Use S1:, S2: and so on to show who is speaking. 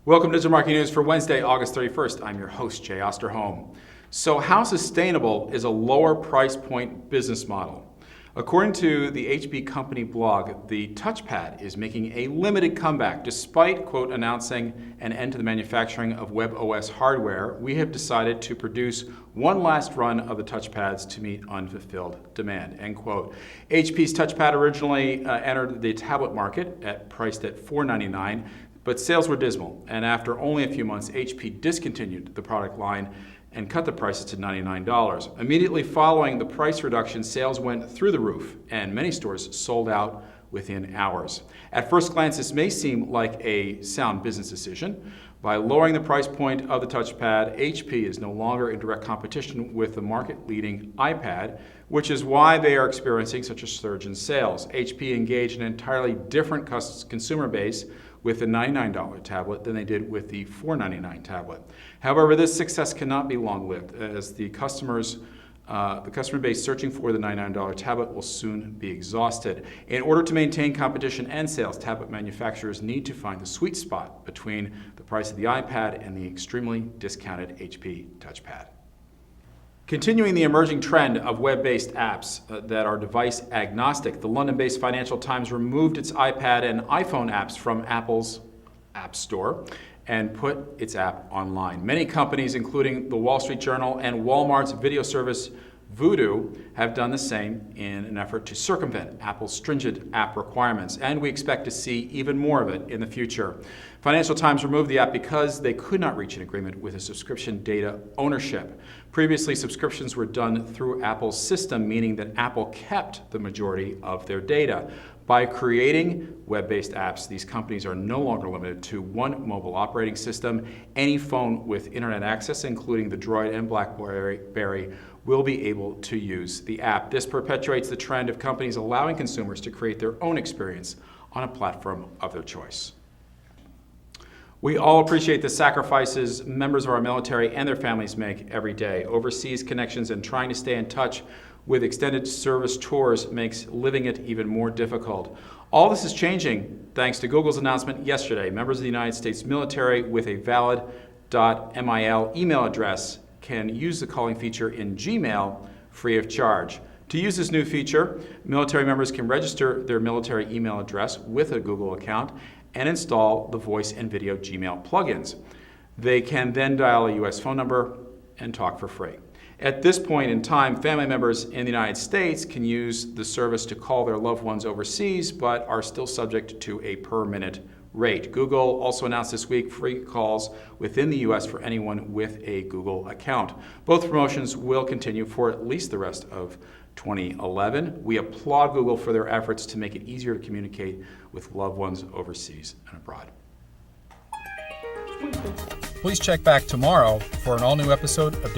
S1: Welcome to Digital Marketing News for Wednesday, August 31st. I'm your host, Jay Osterholm. So how sustainable is a lower price point business model? According to the HP company blog, the TouchPad is making a limited comeback. Despite, quote, announcing an end to the manufacturing of webOS hardware, we have decided to produce one last run of the TouchPads to meet unfulfilled demand, end quote. HP's TouchPad originally entered the tablet market priced at $499, but sales were dismal, and after only a few months, HP discontinued the product line and cut the prices to $99. Immediately following the price reduction, sales went through the roof, and many stores sold out within hours. At first glance, this may seem like a sound business decision. By lowering the price point of the TouchPad, HP is no longer in direct competition with the market-leading iPad, which is why they are experiencing such a surge in sales. HP engaged an entirely different consumer base with the $99 tablet than they did with the $499 tablet. However, this success cannot be long-lived, as the customer base searching for the $99 tablet will soon be exhausted. In order to maintain competition and sales, tablet manufacturers need to find the sweet spot between the price of the iPad and the extremely discounted HP TouchPad. Continuing the emerging trend of web-based apps that are device agnostic, the London-based Financial Times removed its iPad and iPhone apps from Apple's App Store and put its app online. Many companies, including the Wall Street Journal and Walmart's video service Voodoo, have done the same in an effort to circumvent Apple's stringent app requirements, and we expect to see even more of it in the future. Financial Times removed the app because they could not reach an agreement with a subscription data ownership. Previously, subscriptions were done through Apple's system, meaning that Apple kept the majority of their data. By creating web-based apps, these companies are no longer limited to one mobile operating system. Any phone with internet access, including the Droid and BlackBerry, will be able to use the app. This perpetuates the trend of companies allowing consumers to create their own experience on a platform of their choice. We all appreciate the sacrifices members of our military and their families make every day. Overseas connections and trying to stay in touch with extended service tours makes living it even more difficult. All this is changing thanks to Google's announcement yesterday. Members of the United States military with a valid .mil email address can use the calling feature in Gmail free of charge. To use this new feature, military members can register their military email address with a Google account and install the voice and video Gmail plugins. They can then dial a US phone number and talk for free. At this point in time, family members in the United States can use the service to call their loved ones overseas, but are still subject to a per-minute rate. Google also announced this week free calls within the US for anyone with a Google account. Both promotions will continue for at least the rest of 2011. We applaud Google for their efforts to make it easier to communicate with loved ones overseas and abroad. Please check back tomorrow for an all-new episode of